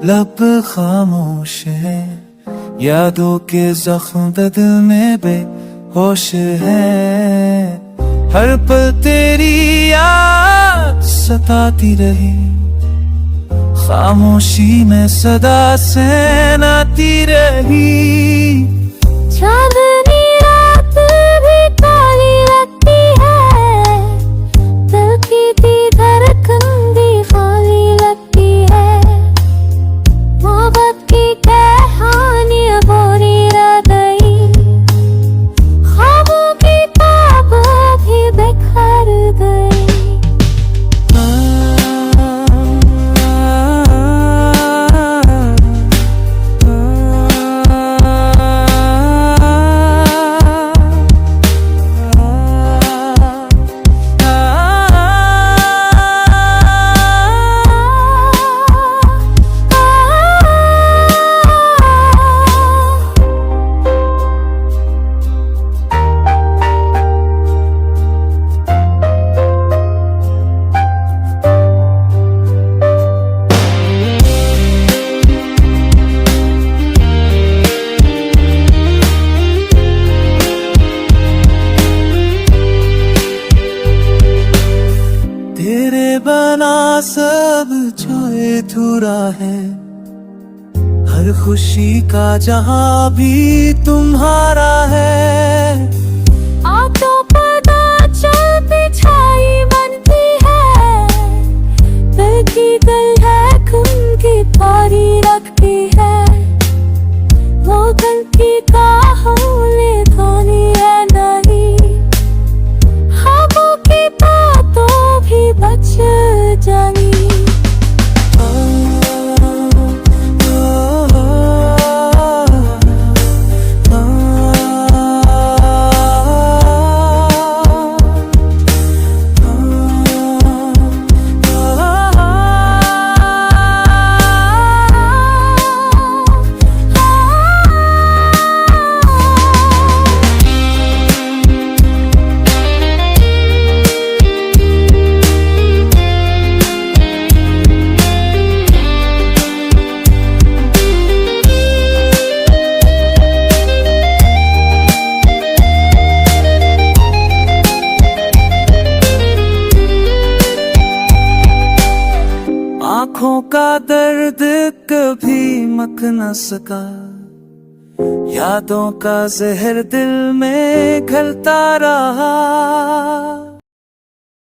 लब खामोश है, यादों के जख्म दिल में बेहोश है। हर पल तेरी याद सताती रही, खामोशी में सदा सहनाती रही। चांदनी रात भी काली लगती है, दिल की दी धड़कन भी खाली लगती है। मोहब्बत की कहानी बोरी रह गई, ख्वाबों की ताबों भी बिखर गई। तेरे बना सब जो अधूरा है, हर खुशी का जहां भी तुम्हारा है। आंखों पता चल बिछाई बनती है, दिल की दिल है खून की पारी रखती है। वो गल की काहूले धोनी है नहीं, ख्वाबों की बातों भी बच जानी। आँखों का दर्द कभी मक न सका, यादों का जहर दिल में घलता रहा।